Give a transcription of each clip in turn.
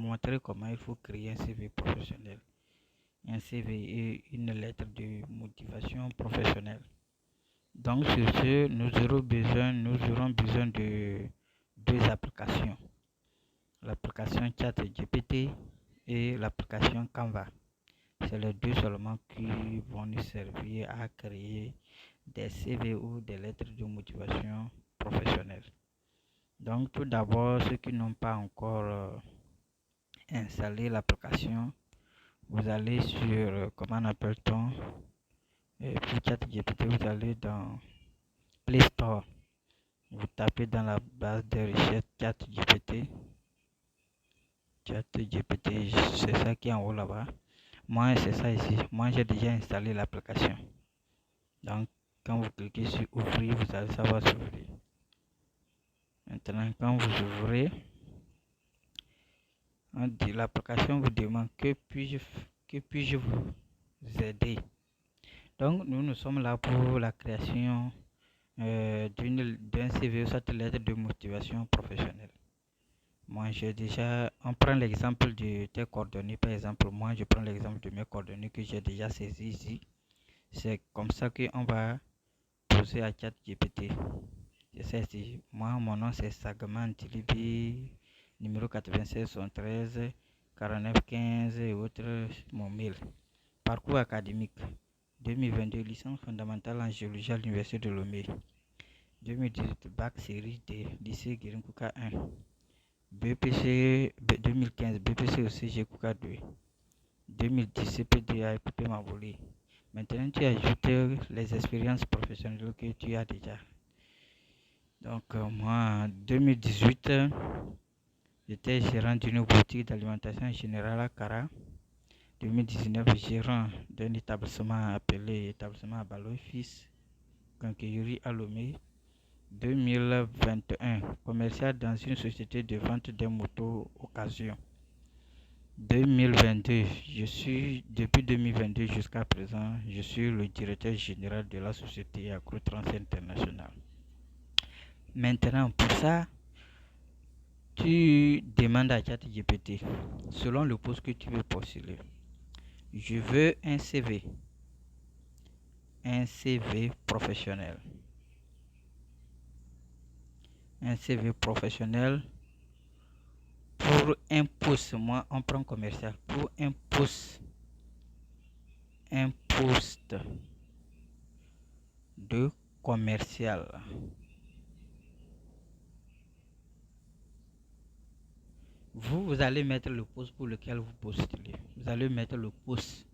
montrer comment il faut créer un CV professionnel. Un CV et une lettre de motivation professionnelle. Donc sur ce, nous aurons besoin de deux applications. L'application ChatGPT et l'application Canva. C'est les deux seulement qui vont nous servir à créer des CV ou des lettres de motivation professionnelle. Donc tout d'abord, ceux qui n'ont pas encore installé l'application, vous allez sur, comment appelle-t-on, pour ChatGPT, vous allez dans Play Store. Vous tapez dans la base de recherche ChatGPT. ChatGPT, c'est ça qui est en haut là-bas. Moi, c'est ça ici. Moi, j'ai déjà installé l'application. Donc, quand vous cliquez sur ouvrir, vous allez savoir s'ouvrir. Maintenant, quand vous ouvrez, l'application vous demande que puis-je vous aider. Donc, nous sommes là pour la création d'un CV ou cette lettre de motivation professionnelle. Moi, on prend l'exemple de tes coordonnées. Par exemple, moi, je prends l'exemple de mes coordonnées que j'ai déjà saisies ici. C'est comme ça qu'on va poser à ChatGPT. C'est ça ici. Moi, mon nom, c'est Sagman Tilibi, numéro 96 73 49 15 et autres, mon mail. Parcours académique 2022, licence fondamentale en géologie à l'Université de Lomé. 2018, bac série D, lycée Guérinkouka 1. BPC 2015, BPC au CG Kouka 2. 2010, CPD à Coupé Maboli. Maintenant, tu ajoutes les expériences professionnelles que tu as déjà. Donc, moi, en 2018, j'étais gérant d'une boutique d'alimentation générale à Cara. 2019, gérant d'un établissement appelé établissement Balo Fils, Kankeyuri à Lomé. 2021, commercial dans une société de vente des motos occasion. 2022, depuis 2022 jusqu'à présent, je suis le directeur général de la société Agrotrans International. Maintenant, pour ça, tu demandes à ChatGPT, selon le poste que tu veux postuler. Je veux un CV professionnel. Un CV professionnel pour un poste. Moi, on prend commercial. Pour un poste de commercial. Vous allez mettre le poste pour lequel vous postulez. Vous allez mettre le poste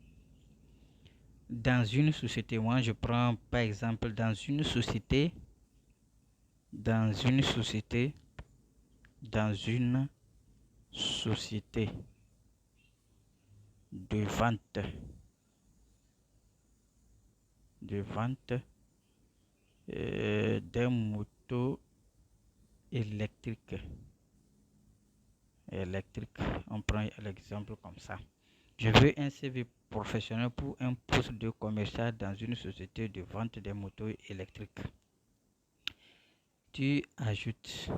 dans une société. Moi, je prends par exemple dans une société de vente des motos électriques. On prend l'exemple comme ça. Je veux un CV professionnel pour un poste de commercial dans une société de vente des motos électriques. Tu ajoutes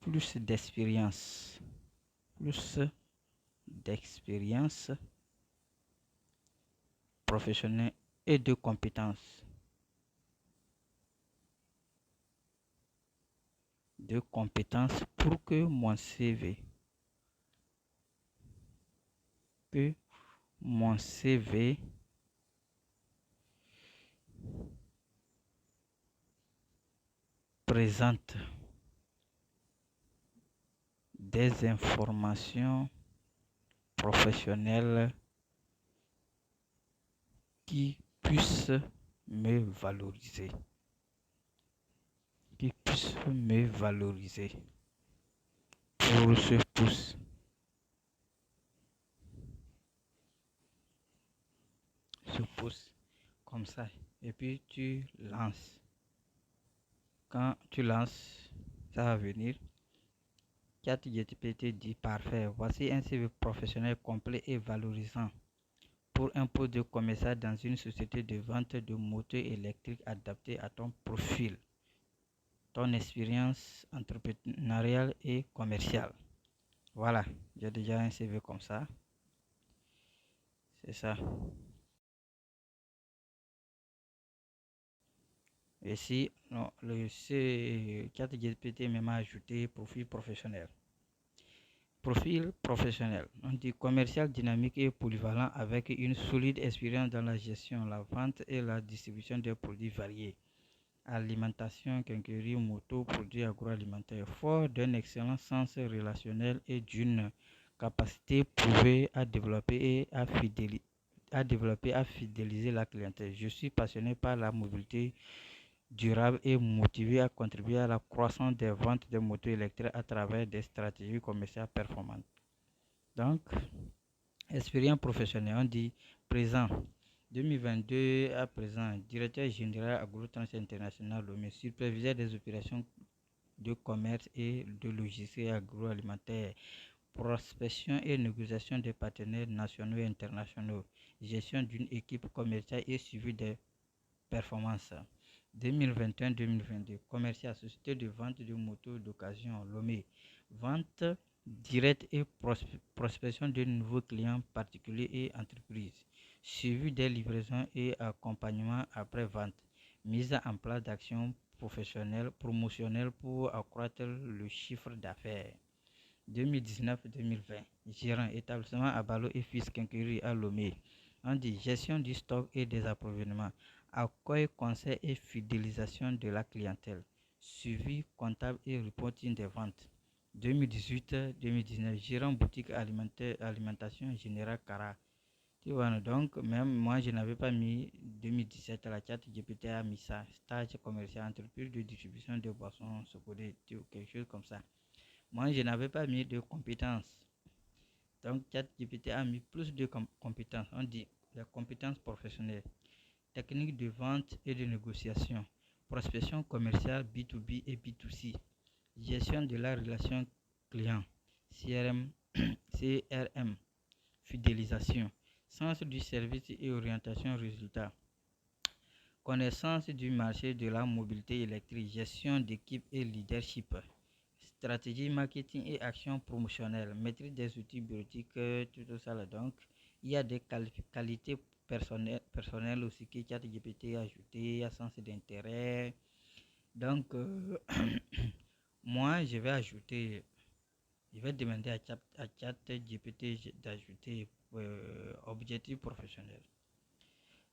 plus d'expérience professionnelle et de compétences. Pour que mon CV présente des informations professionnelles qui puissent me valoriser. Pour ce poste comme ça, et puis tu lances. Quand tu lances, ça va venir. ChatGPT dit parfait, voici un CV professionnel complet et valorisant pour un poste de commercial dans une société de vente de motos électriques adaptée à ton profil, ton expérience entrepreneuriale et commerciale. Voilà, j'ai déjà un CV comme ça. C'est ça. Et si non, le ChatGPT m'a ajouté profil professionnel. Profil professionnel. On dit commercial dynamique et polyvalent avec une solide expérience dans la gestion, la vente et la distribution des produits variés. Alimentation, quincaillerie, moto, produits agroalimentaires. Fort d'un excellent sens relationnel et d'une capacité prouvée à développer et à fidéliser la clientèle. Je suis passionné par la mobilité durable et motivé à contribuer à la croissance des ventes de motos électriques à travers des stratégies commerciales performantes. Donc, expérience professionnelle, on dit présent. 2022 à présent, directeur général AgroTrans International, le superviseur des opérations de commerce et de logistique agroalimentaire, prospection et négociation des partenaires nationaux et internationaux, gestion d'une équipe commerciale et suivi des performances. 2021-2022, commercial, société de vente de motos d'occasion, Lomé, vente directe et prospection de nouveaux clients particuliers et entreprises, suivi des livraisons et accompagnement après vente, mise en place d'actions professionnelles, promotionnelles pour accroître le chiffre d'affaires. 2019-2020, gérant établissement à Balo et Fils Quincaillerie à Lomé. On dit gestion du stock et des approvisionnements, accueil, conseil et fidélisation de la clientèle, suivi comptable et reporting des ventes. 2018-2019, gérant boutique alimentation générale Cara. Tu vois, donc même moi je n'avais pas mis 2017 à la chat GPT a mis ça, stage commercial entreprise de distribution de boissons, quelque chose comme ça. Moi je n'avais pas mis de compétences. Donc ChatGPT a mis plus de compétences. On dit les compétences professionnelles, techniques de vente et de négociation, prospection commerciale B2B et B2C, gestion de la relation client, CRM, CRM, fidélisation, sens du service et orientation résultat, connaissance du marché de la mobilité électrique, gestion d'équipe et leadership, stratégie marketing et action promotionnelle, maîtrise des outils bureautiques, tout ça là. Donc, il y a des qualités personnelles aussi que ChatGPT a ajouté, il y a sens d'intérêt. Donc, moi, je vais demander à ChatGPT d'ajouter objectif professionnel.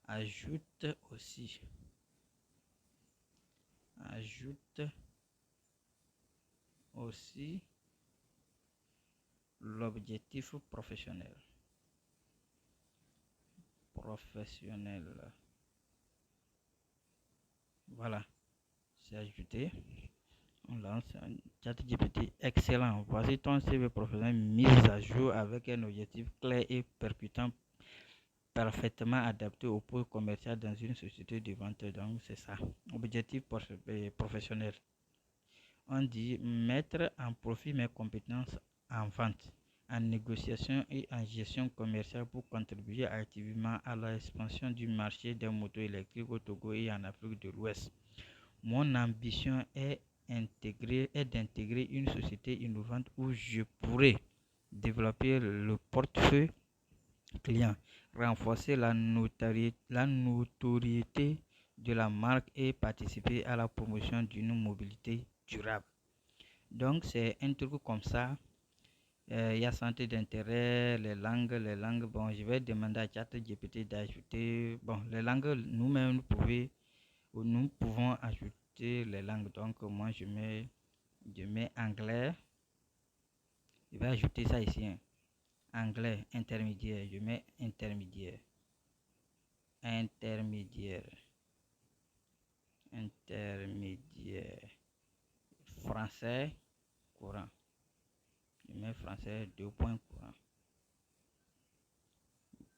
Ajoute aussi l'objectif professionnel. Voilà, c'est ajouté. On lance un ChatGPT excellent. Voici ton CV professionnel mis à jour avec un objectif clair et percutant, parfaitement adapté au poste commercial dans une société de vente. Donc, c'est ça. Objectif professionnel. On dit mettre en profit mes compétences en vente, en négociation et en gestion commerciale pour contribuer activement à l'expansion du marché des motos électriques au Togo et en Afrique de l'Ouest. Mon ambition est d'intégrer une société innovante où je pourrais développer le portefeuille client, renforcer la notoriété de la marque et participer à la promotion d'une mobilité durable. Donc c'est un truc comme ça. Il y a santé d'intérêt, les langues. Bon, je vais demander à ChatGPT d'ajouter. Bon, les langues, nous-mêmes, nous pouvons ajouter les langues. Donc moi, je mets anglais. Je vais ajouter ça ici. Hein. Anglais intermédiaire. Je mets intermédiaire. Français courant. Je mets français 2 points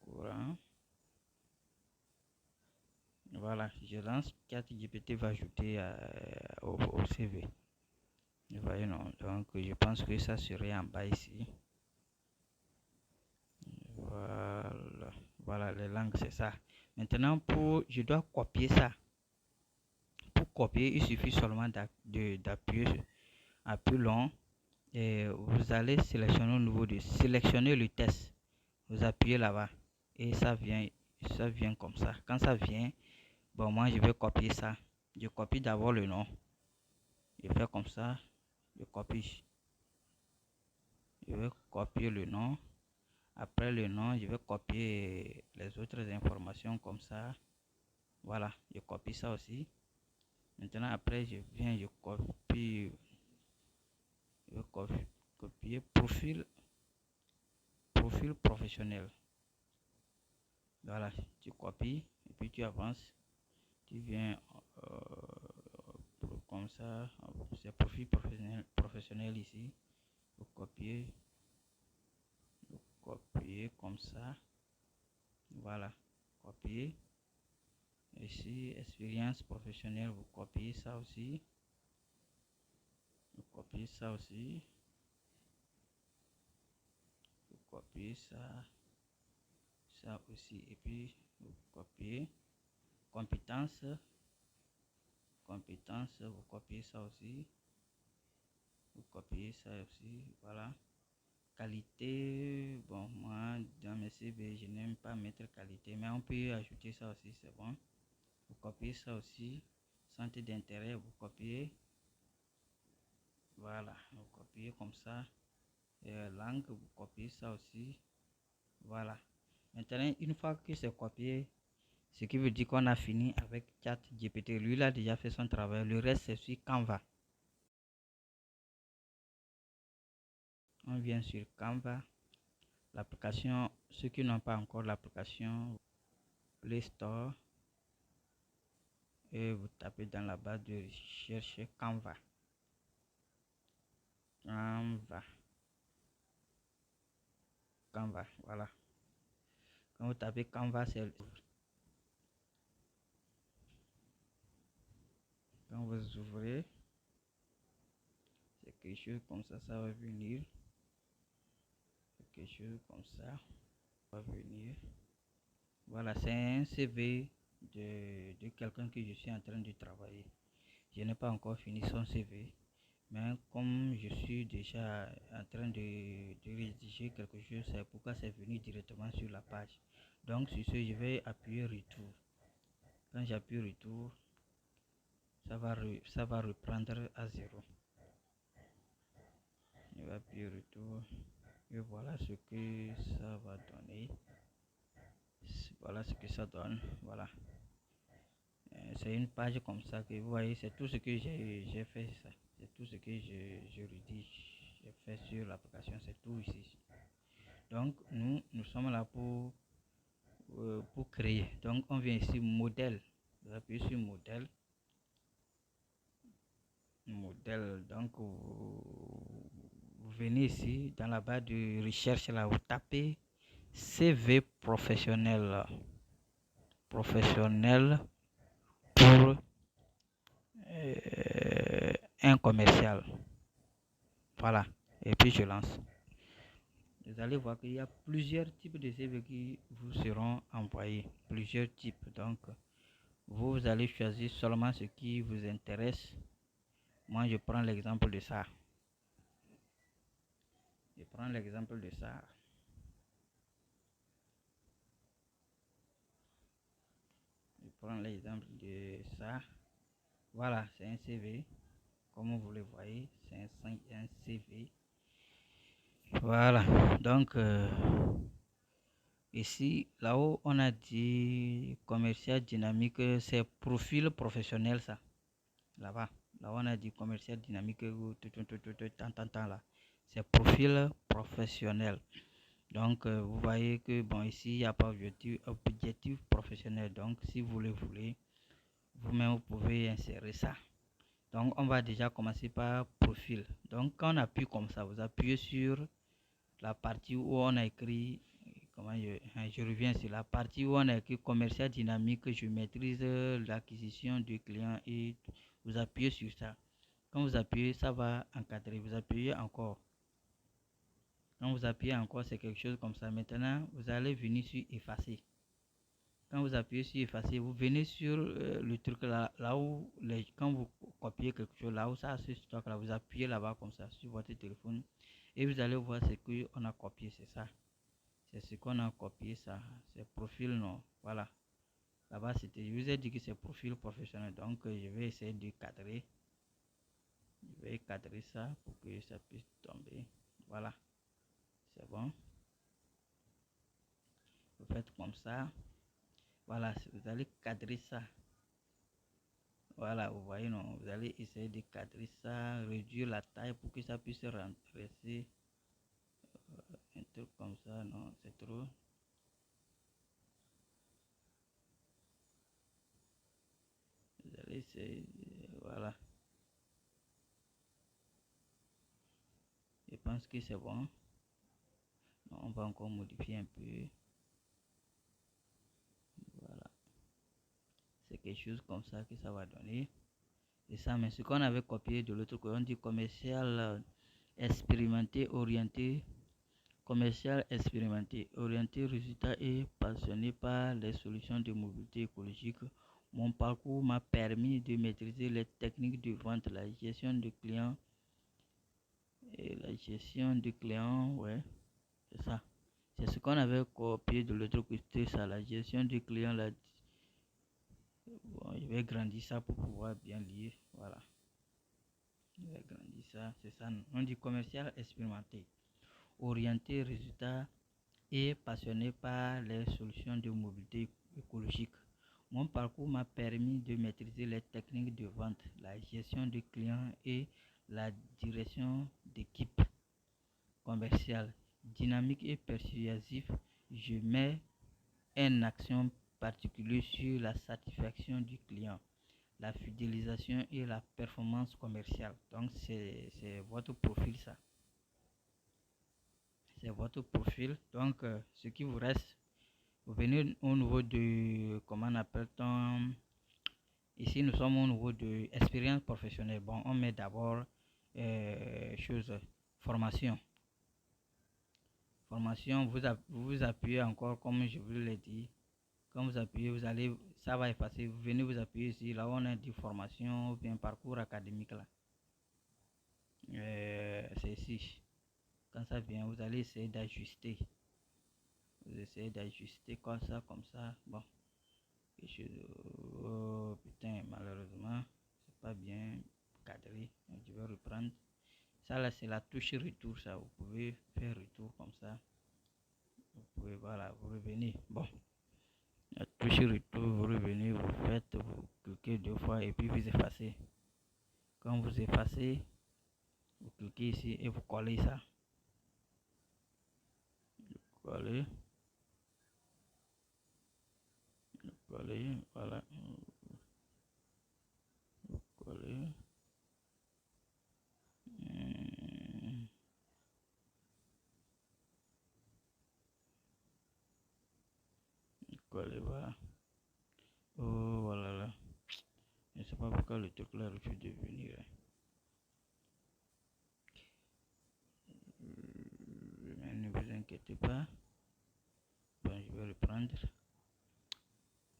courant. Voilà, je lance ChatGPT va ajouter au CV. Vous voyez, non. Donc je pense que ça serait en bas ici. Voilà. Voilà, les langues, c'est ça. Maintenant, je dois copier ça. Pour copier, il suffit seulement d'appuyer sur appui long et vous allez sélectionner au niveau de sélectionner le test. Vous appuyez là-bas et ça vient comme ça. Quand ça vient, bon, moi je vais copier ça. Je copie d'abord le nom. Je fais comme ça. Je copie. Je vais copier le nom. Après le nom, je vais copier les autres informations comme ça. Voilà, je copie ça aussi. Maintenant, après, je vais copier profil professionnel. Voilà, tu copies et puis tu avances. Tu viens comme ça, c'est profil professionnel ici. Vous copiez comme ça. Voilà, copier. Ici, expérience professionnelle, vous copiez ça aussi. Vous copiez ça aussi. Vous copiez ça aussi. Et puis, vous copiez compétences. Vous copiez ça aussi. Vous copiez ça aussi. Voilà. Qualité, bon, moi, dans mes CV, je n'aime pas mettre qualité, mais on peut ajouter ça aussi, c'est bon. Vous copiez ça aussi. Centre d'intérêt, vous copiez. Voilà, vous copiez comme ça. Langue, vous copiez ça aussi. Voilà. Maintenant, une fois que c'est copié, ce qui veut dire qu'on a fini avec ChatGPT. Lui, il a déjà fait son travail. Le reste, c'est sur Canva. On vient sur Canva. L'application, ceux qui n'ont pas encore l'application Play Store, et vous tapez dans la barre de recherche Canva. Canva, voilà. Quand vous tapez Canva, quand vous ouvrez, c'est quelque chose comme ça, ça va venir. C'est quelque chose comme ça, va venir. Voilà, c'est un CV de quelqu'un que je suis en train de travailler. Je n'ai pas encore fini son CV, mais comme je suis déjà en train de rédiger quelque chose, c'est pourquoi c'est venu directement sur la page. Donc sur ce, je vais appuyer retour. Quand j'appuie retour, ça va reprendre à zéro. Je vais appuyer retour et voilà ce que ça va donner. Voilà ce que ça donne. Voilà. C'est une page comme ça que vous voyez, c'est tout ce que j'ai fait. Ça. C'est tout ce que je rédige. J'ai fait sur l'application, c'est tout ici. Donc nous sommes là pour créer. Donc on vient ici modèle. Vous appuyez sur modèle. Donc vous venez ici dans la barre de recherche là, vous tapez CV professionnel pour un commercial. Voilà, et puis je lance. Vous allez voir qu'il y a plusieurs types de CV qui vous seront envoyés, plusieurs types. Donc vous allez choisir seulement ce qui vous intéresse. Moi je prends l'exemple de ça. Je prends l'exemple de ça. Je prends l'exemple de ça. Voilà, c'est un CV. Comme vous le voyez, c'est un CV. Voilà, donc ici, là-haut, on a dit commercial dynamique, c'est profil professionnel, ça. Là-bas, là on a dit commercial dynamique, là. C'est profil professionnel. Donc, vous voyez que, bon, ici, il n'y a pas objectif professionnel. Donc, si vous le voulez, vous-même, vous pouvez insérer ça. Donc, on va déjà commencer par profil. Donc, quand on appuie comme ça, vous appuyez sur la partie où on a écrit, je reviens sur la partie où on a écrit commercial dynamique, je maîtrise l'acquisition du client et vous appuyez sur ça. Quand vous appuyez, ça va encadrer. Vous appuyez encore. Quand vous appuyez encore, c'est quelque chose comme ça. Maintenant, vous allez venir sur effacer. Quand vous appuyez sur effacer, vous venez sur le truc là où quand vous copiez quelque chose, là où ça se stocke, là, vous appuyez là-bas comme ça sur votre téléphone et vous allez voir ce qu'on a copié, c'est ça. C'est ce qu'on a copié, ça. C'est profil, non. Voilà. Là-bas, c'était, je vous ai dit que c'est profil professionnel, donc je vais essayer de cadrer. Je vais cadrer ça pour que ça puisse tomber. Voilà. C'est bon. Vous faites comme ça. Voilà, vous allez cadrer ça. Voilà, vous voyez, non, vous allez essayer de cadrer ça, réduire la taille pour que ça puisse rentrer. Un truc comme ça, non, c'est trop. Vous allez essayer, voilà. Je pense que c'est bon. Non, on va encore modifier un peu. Voilà. C'est quelque chose comme ça que ça va donner. C'est ça, mais ce qu'on avait copié de l'autre côté, on dit commercial expérimenté, orienté. Commercial expérimenté, orienté résultat et passionné par les solutions de mobilité écologique. Mon parcours m'a permis de maîtriser les techniques de vente, la gestion de clients et la gestion de clients, ouais, c'est ça. C'est ce qu'on avait copié de l'autre côté, ça, la gestion du client. Bon, je vais grandir ça pour pouvoir bien lire, voilà. Je vais grandir ça, c'est ça. On dit commercial expérimenté, orienté résultat et passionné par les solutions de mobilité écologique. Mon parcours m'a permis de maîtriser les techniques de vente, la gestion de clients et la direction d'équipe commerciale. Dynamique et persuasif, je mets une action particulière sur la satisfaction du client, la fidélisation et la performance commerciale. Donc c'est votre profil ça. C'est votre profil. Donc ce qui vous reste, vous venez au niveau de, comment on appelle-t-on, ici nous sommes au niveau de expérience professionnelle. Bon, on met d'abord chose, formation. Formation, vous appuyez encore comme je vous l'ai dit. Quand vous appuyez, vous allez, ça va effacer. Vous venez vous appuyer ici, là où on a dit formation ou bien parcours académique là. C'est ici. Quand ça vient, vous allez essayer d'ajuster. Vous essayez d'ajuster comme ça. Bon. Oh putain, malheureusement, c'est pas bien cadré. Je vais reprendre. Ça là, c'est la touche retour. Ça, vous pouvez faire retour comme ça. Vous pouvez, voilà, vous revenez. Bon, la touche retour, vous revenez, vous faites, vous cliquez 2 fois et puis vous effacez. Quand vous effacez, vous cliquez ici et vous collez ça. Vous collez, voilà. Vous collez. Collez, voilà. Oh, voilà là. Je ne sais pas pourquoi le truc là refuse de venir. Mais ne vous inquiétez pas. Bon, je vais reprendre.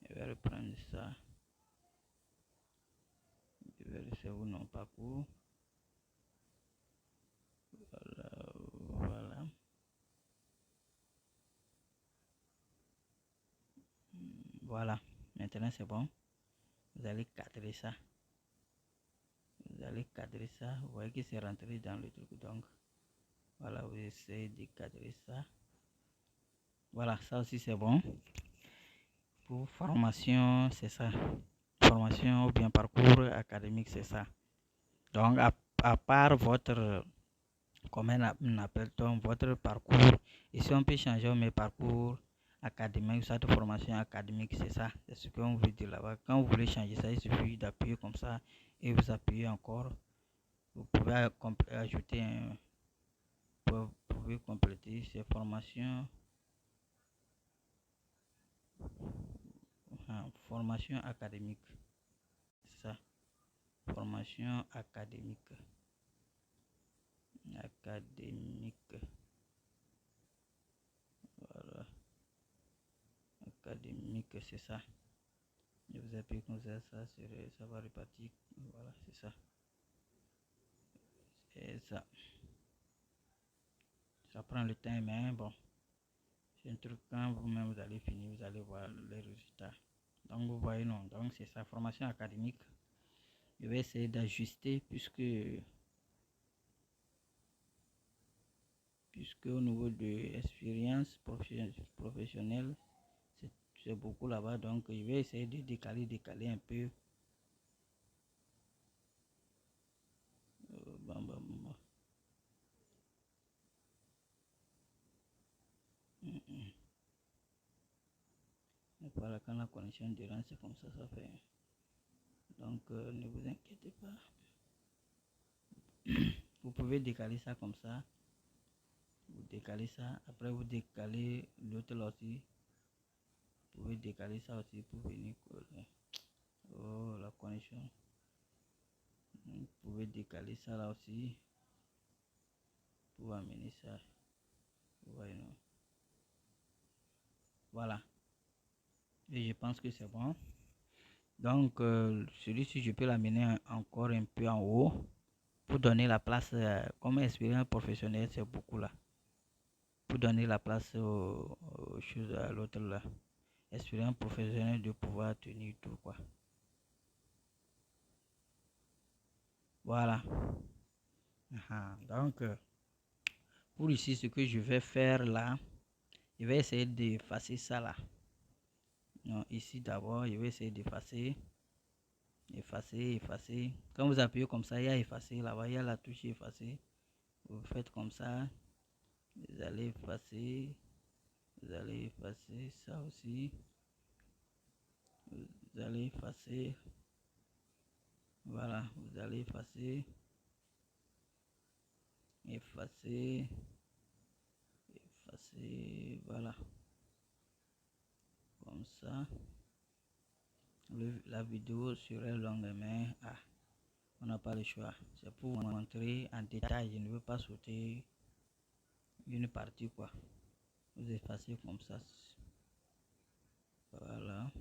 Je vais reprendre ça. Je vais laisser où non parcours. Voilà, voilà. Voilà. Maintenant c'est bon. Vous allez cadrer ça. Vous allez cadrer ça. Vous voyez que c'est rentré dans le truc. Donc, voilà, vous essayez de cadrer ça. Voilà, ça aussi c'est bon. Pour formation, c'est ça. Formation ou bien parcours académique, c'est ça. Donc, à part votre, comment on appelle-t-on, votre parcours, ici on peut changer mes parcours académique, ça de formation académique, c'est ça. C'est ce qu'on veut dire là-bas. Quand vous voulez changer ça, il suffit d'appuyer comme ça et vous appuyez encore. Vous pouvez ajouter vous pouvez compléter ces formations. Formation académique, c'est ça. Formation académique. Académique. Voilà. académique, c'est ça. Je vous appuie comme ça, ça va repartir. Voilà, c'est ça. C'est ça. Ça prend le temps, mais bon. C'est un truc, quand vous-même vous allez finir, vous allez voir les résultats. Donc vous voyez, non. Donc c'est sa formation académique. Je vais essayer d'ajuster puisque au niveau de l'expérience professionnelle, c'est beaucoup là-bas. Donc je vais essayer de décaler un peu. Bon. Voilà, quand la connexion dérange, c'est comme ça fait. Donc ne vous inquiétez pas. Vous pouvez décaler ça comme ça. Vous décalez ça. Après vous décalez l'autre là aussi. Vous pouvez décaler ça aussi pour venir coller. Oh, la connexion. Vous pouvez décaler ça là aussi pour amener ça. Voilà. Et je pense que c'est bon. Donc celui-ci, je peux l'amener encore un peu en haut pour donner la place. Comme expérience professionnelle, c'est beaucoup là. Pour donner la place aux choses à l'autre là. Expérience professionnelle de pouvoir tenir tout quoi. Voilà. Donc pour ici, ce que je vais faire là, je vais essayer d'effacer ça là. Non, ici d'abord, je vais essayer d'effacer. Effacer. Quand vous appuyez comme ça, il y a effacer là-bas, il y a la touche effacer. Vous faites comme ça, vous allez effacer ça aussi. Vous allez effacer. Voilà, vous allez effacer. Voilà. Comme ça. La vidéo serait longue, mais on n'a pas le choix. C'est pour vous montrer en détail. Je ne veux pas sauter une partie quoi. Vous effacez comme ça. Voilà.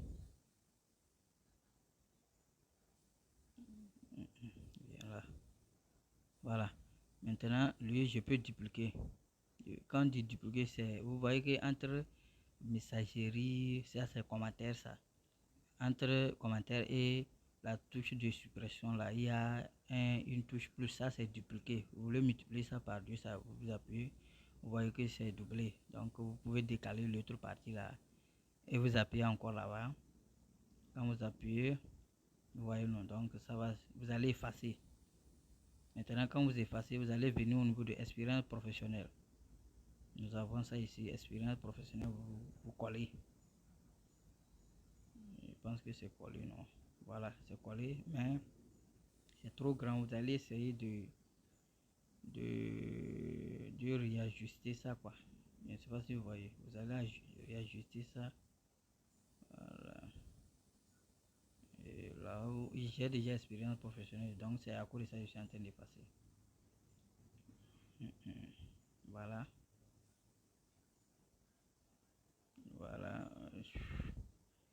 Bien là. Voilà. Maintenant, lui, je peux dupliquer. Quand on dit dupliquer, c'est, vous voyez qu'entre messagerie, ça c'est commentaire ça. Entre commentaire et la touche de suppression là, il y a une touche plus, ça c'est dupliquer. Vous voulez multiplier ça par deux, ça vous appuyez, vous voyez que c'est doublé. Donc vous pouvez décaler l'autre partie là et vous appuyez encore là-bas. Quand vous appuyez, vous voyez non, donc ça va, vous allez effacer. Maintenant quand vous effacez, vous allez venir au niveau de expérience professionnelle. Nous avons ça ici, expérience professionnelle, vous collez. Je pense que c'est collé, non. Voilà, c'est collé, mais c'est trop grand. Vous allez essayer de réajuster ça, quoi. Je ne sais pas si vous voyez. Vous allez réajuster ça. Voilà. Et là où j'ai déjà expérience professionnelle, donc c'est à cause de ça que je suis en train de passer. Voilà. Voilà.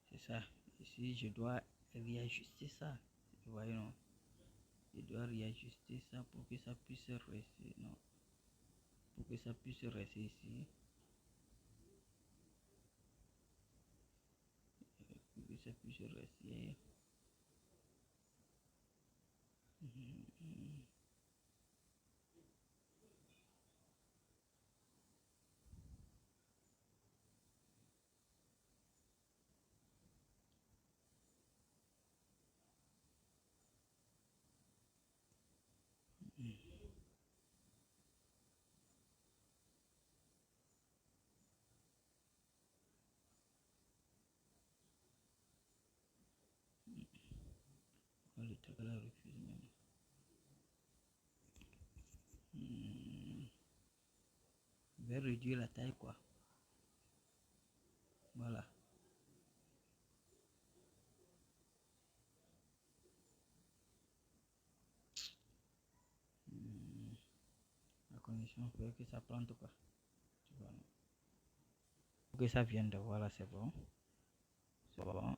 C'est ça. Ici, je dois réajuster ça. Vous voyez, non? Je dois réajuster ça pour que ça puisse rester. Non. Pour que ça puisse rester ici. Pour que ça puisse rester. Le truc là refuse même. Je vais réduire la taille quoi. Voilà. La condition fait que ça plante quoi. Tu vois, non? Pour que ça vienne de voilà, c'est bon. C'est bon.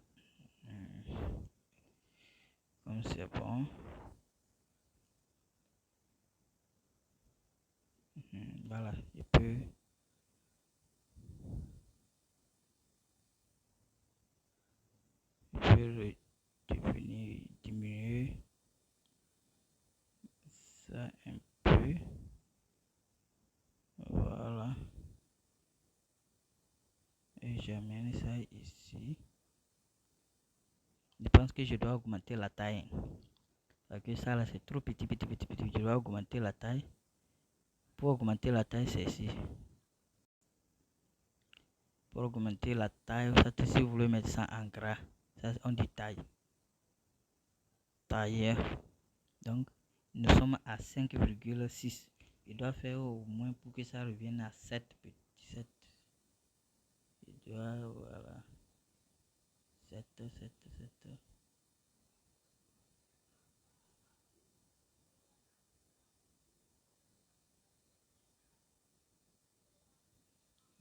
Comme c'est bon. Voilà, je peux diminuer ça un peu. Voilà. Et j'amène ça ici. Je pense que je dois augmenter la taille. Parce que ça là c'est trop petit. Je dois augmenter la taille. Pour augmenter la taille, c'est ici. Pour augmenter la taille, ça, si vous voulez mettre ça en gras, ça on dit taille. Tailleur. Donc, nous sommes à 5,6. Il doit faire au moins pour que ça revienne à 7. Il doit, voilà. 7.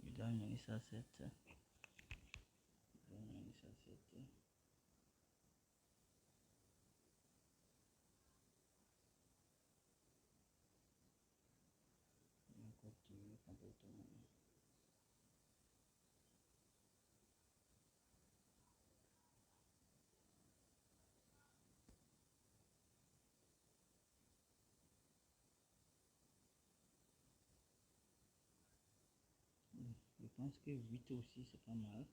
Il doit amener ça à 7. Je pense que 8 aussi c'est pas mal.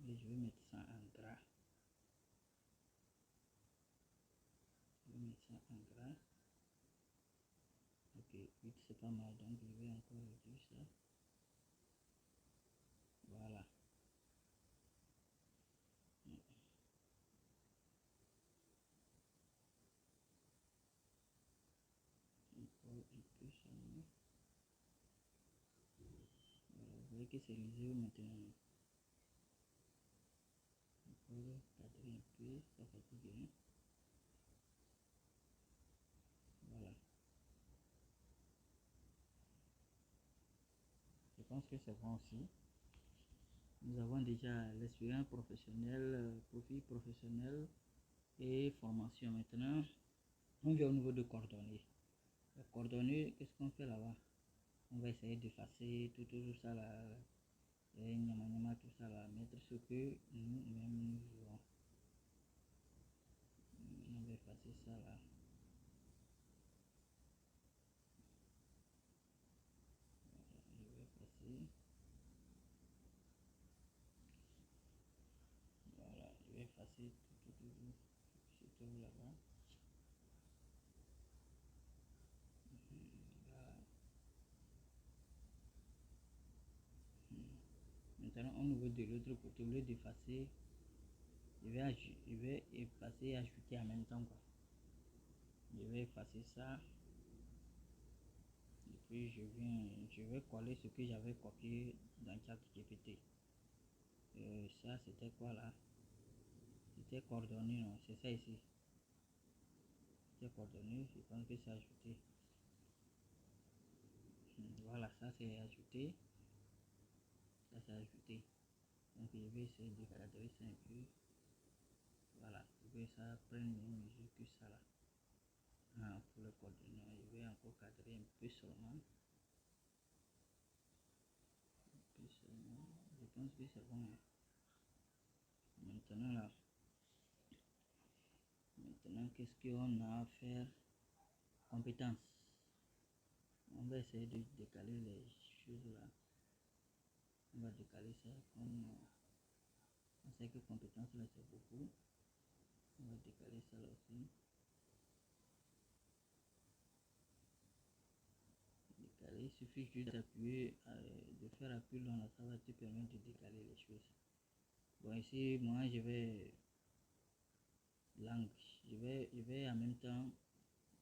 Et je vais mettre ça en gras. Je vais mettre ça en gras. Ok, 8 c'est pas mal, donc je vais encore réduire ça. Voilà. Encore un peu seulement. Voilà, vous voyez que c'est lisé maintenant. Encore cadrer un peu, ça fait bien. Voilà. Je pense que c'est bon aussi. Nous avons déjà l'expérience professionnelle, profil professionnel et formation. Maintenant, on vient au niveau de coordonnées. Les coordonnées, qu'est-ce qu'on fait là-bas? On va essayer d'effacer tout ça là, et tout ça là, mettre ce que nous-mêmes nous voulons. On va effacer ça là. Voilà, je vais effacer. Voilà, je vais effacer tout là-bas. Voilà. Maintenant, au niveau de l'autre côté, au lieu d'effacer, je vais effacer et ajouter en même temps quoi. Je vais effacer ça et puis je vais coller ce que j'avais copié dans ChatGPT. Ça c'était quoi là? C'était coordonnées, non? C'est ça ici. C'était coordonnées, je pense que c'est ajouté. Voilà, ça c'est ajouté. Ça c'est ajouté. Donc je vais essayer de cadrer ça un peu. Voilà, je vais ça prendre une mesure que ça là. Pour le coordonnées, je vais encore cadrer un peu seulement. Je pense que c'est bon. Maintenant là, qu'est-ce qu'on a à faire? Compétences. On va essayer de décaler les choses là. On va décaler ça comme on sait que compétences là c'est beaucoup. On va décaler ça là aussi. Décaler, il suffit juste d'appuyer, de faire appui long là, ça va te permettre de décaler les choses. Bon ici moi je vais langue. Je vais en même temps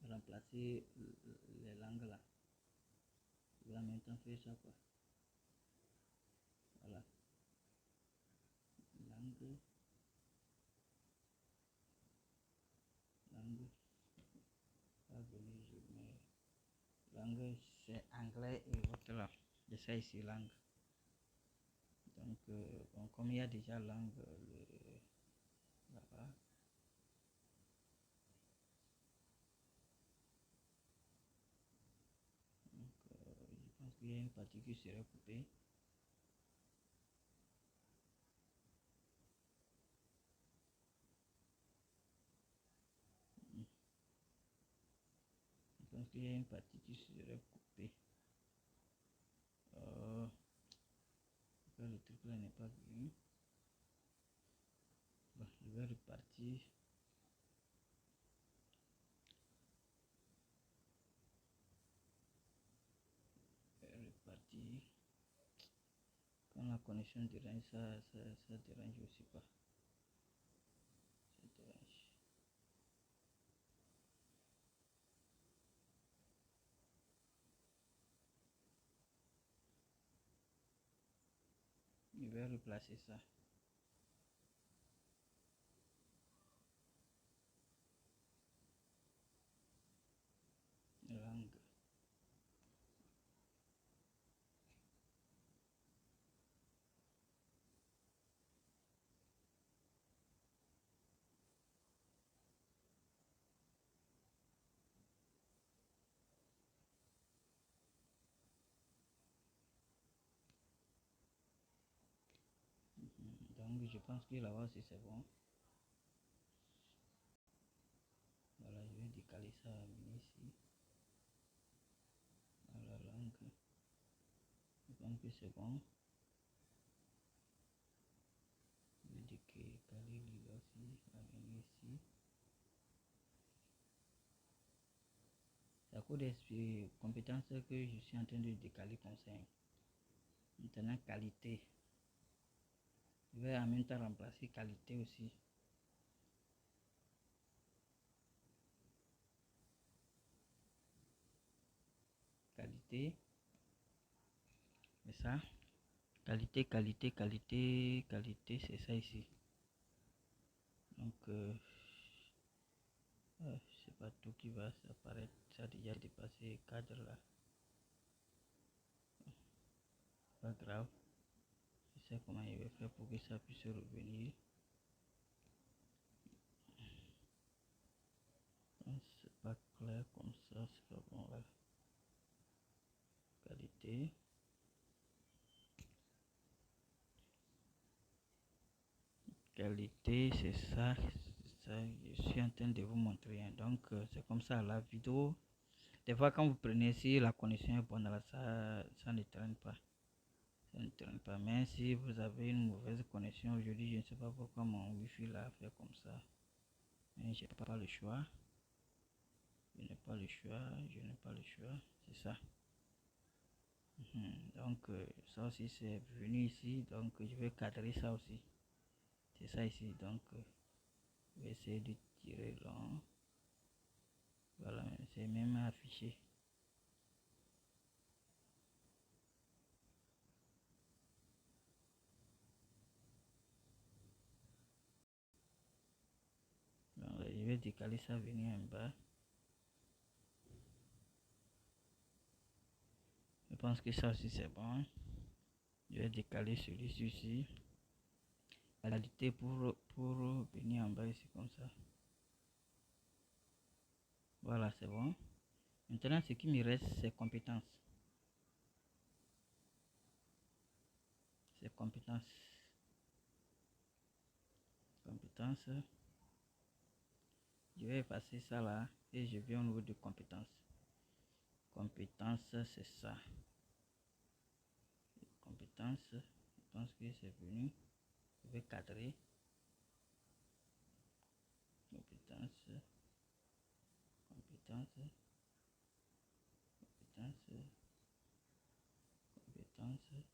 remplacer les langues là. Je vais en même temps faire ça quoi. Voilà. Langue. Je mets langue, c'est anglais et autre là. Je sais ici langue. Donc, bon, comme il y a déjà langue là-bas, donc, je pense qu'il y a une partie qui serait coupée. Je pense qu'il y a une partie qui serait coupée. Le truc là n'est pas venu. Bon, je vais repartir. Quand la connexion dérange, ça dérange aussi pas. Ça dérange. Je vais replacer ça. Langue. Donc je pense que là-bas aussi c'est bon. Voilà, je vais décaler ça ici. À la langue. Je pense que c'est bon. Je vais décaler là aussi, à venir ici. C'est à cause des compétences que je suis en train de décaler comme ça. Maintenant, qualité. Je vais en même temps remplacer qualité aussi. Qualité. C'est ça. Qualité, qualité, qualité, qualité, c'est ça ici. Donc, c'est pas tout qui va apparaître. Ça a déjà dépassé le cadre là. Pas grave. Je sais comment je vais faire pour que ça puisse revenir. C'est pas clair comme ça, c'est pas bon là. Qualité. Qualité, c'est ça, je suis en train de vous montrer. Donc, c'est comme ça la vidéo. Des fois, quand vous prenez, si la connexion est bonne là, ça ne traîne pas. Ça ne traîne pas. Mais si vous avez une mauvaise connexion aujourd'hui, je ne sais pas pourquoi mon wifi là fait comme ça. Mais j'ai pas le choix. Je n'ai pas le choix. Je n'ai pas le choix. C'est ça. Donc, ça aussi c'est venu ici. Donc, je vais cadrer ça aussi. C'est ça ici. Donc, je vais essayer de tirer long. Voilà, c'est même affiché. Donc, je vais décaler ça venir en bas. Je pense que ça aussi c'est bon. Je vais décaler celui-ci aussi. La qualité pour venir en bas ici comme ça. Voilà, c'est bon. Maintenant, ce qui me reste, c'est compétences. C'est compétences. Compétences. Je vais effacer ça là et je viens au niveau de compétences. Compétences, c'est ça. Compétences, je pense que c'est venu. Je vais cadrer. Compétences. Compétences. Compétences. Compétences.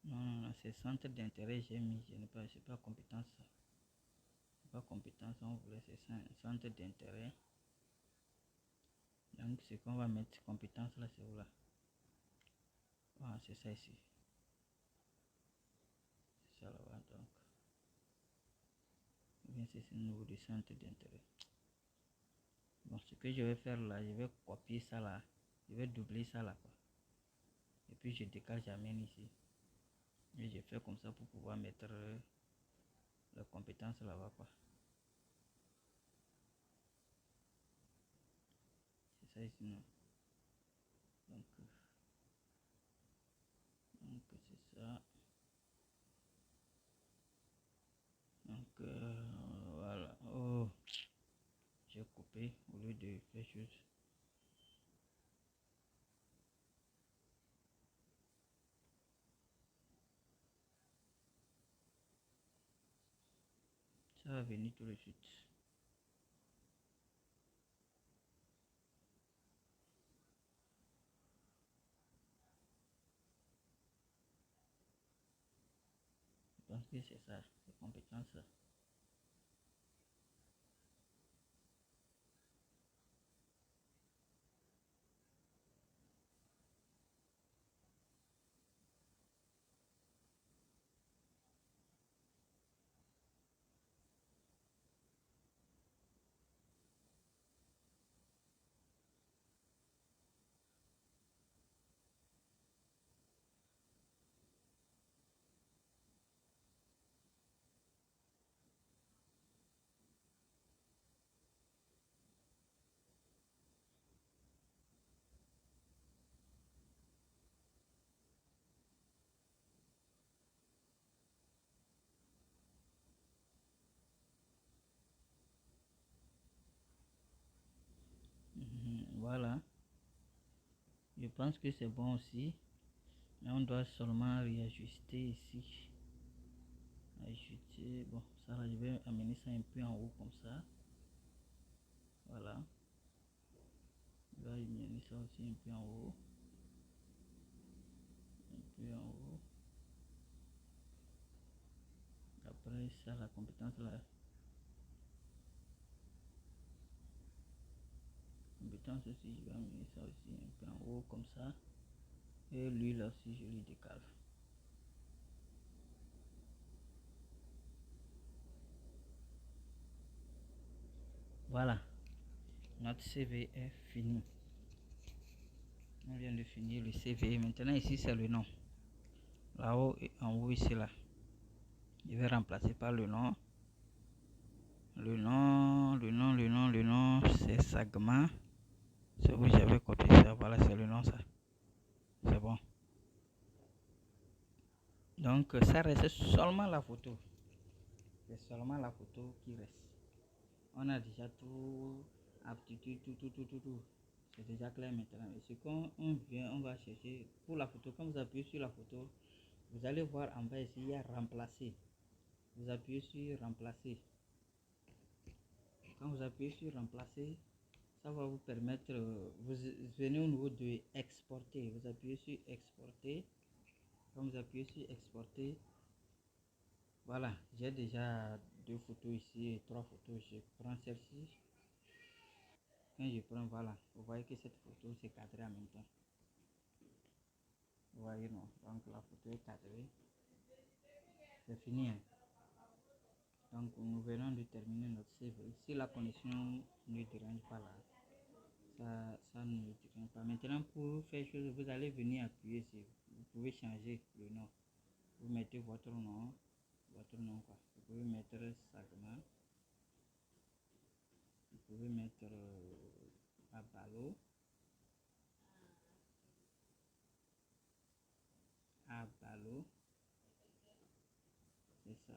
Non, c'est centre d'intérêt, j'ai mis, je n'ai pas, c'est pas compétence. C'est pas compétence, on voulait, c'est centre d'intérêt. Donc, ce qu'on va mettre compétence là, c'est où là? Ah, c'est ça ici. C'est ça là-bas, donc. Ou bien c'est au niveau du centre d'intérêt. Bon, ce que je vais faire là, je vais copier ça là. Je vais doubler ça là quoi. Et puis je décale, j'amène ici. Et je fais comme ça pour pouvoir mettre les compétences là-bas quoi. C'est ça ici non. Donc c'est ça. Donc voilà. Oh, j'ai coupé au lieu de faire chose. Ça va venir tout de suite. Je pense que c'est ça, les compétences. Voilà. Je pense que c'est bon aussi. Mais on doit seulement réajuster ici. Ajuster. Bon, ça là, je vais amener ça un peu en haut comme ça. Voilà. Je vais amener ça aussi un peu en haut. Un peu en haut. Après ça, la compétence là. Compétence aussi, je vais amener ça aussi un peu en haut comme ça. Et lui là aussi, je lui décale. Voilà. Notre CV est fini. On vient de finir le CV. Maintenant ici c'est le nom. Là-haut et en haut ici là. Je vais remplacer par le nom. Le nom, c'est Sagma. C'est où j'avais copié ça. Voilà, c'est le nom ça. C'est bon. Donc ça reste seulement la photo. C'est seulement la photo qui reste. On a déjà tout, aptitude, tout. C'est déjà clair maintenant. Et ce qu'on vient, on va chercher pour la photo. Quand vous appuyez sur la photo, vous allez voir en bas ici, il y a remplacer. Vous appuyez sur remplacer. Quand vous appuyez sur remplacer, ça va vous permettre, vous venez au niveau de exporter. Vous appuyez sur exporter. Quand vous appuyez sur exporter, voilà, j'ai déjà deux photos ici et trois photos. Je prends celle-ci. Quand je prends, voilà, vous voyez que cette photo c'est cadré en même temps. Vous voyez, non? Donc la photo est cadrée. C'est fini. Hein? Donc nous venons de terminer notre CV. Si la connexion ne dérange pas là, ça ne dérange pas. Maintenant, pour faire chose, vous allez venir appuyer ici. Vous pouvez changer le nom. Vous mettez votre nom quoi. Vous pouvez mettre Sagma. Vous pouvez mettre Abalo. Abalo. C'est ça.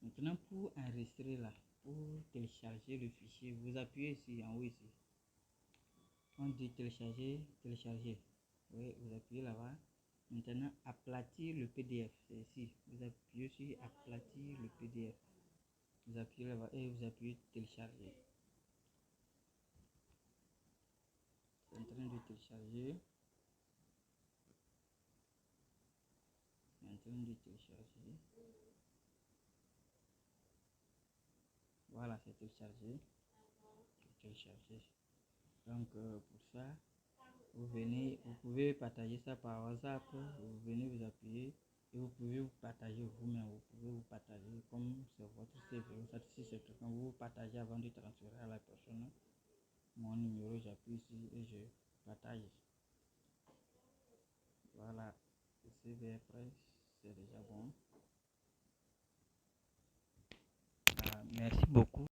Maintenant, pour enregistrer là, pour télécharger le fichier, vous appuyez ici, en haut ici. On dit télécharger, télécharger. Oui, vous appuyez là-bas. Maintenant, aplatir le PDF. C'est ici. Vous appuyez sur aplatir le PDF. Vous appuyez là-bas et vous appuyez télécharger. C'est en train de télécharger. C'est en train de télécharger. Voilà, c'est téléchargé. C'est téléchargé. Donc, pour ça, vous pouvez partager ça par WhatsApp. Vous venez vous appuyer et vous pouvez vous partager vous-même. Vous pouvez vous partager comme c'est votre CV. Si c'est quelqu'un, vous partagez avant de transférer à la personne. mon numéro, j'appuie ici et je partage. Voilà, le CV est prêt, c'est déjà bon. Merci beaucoup.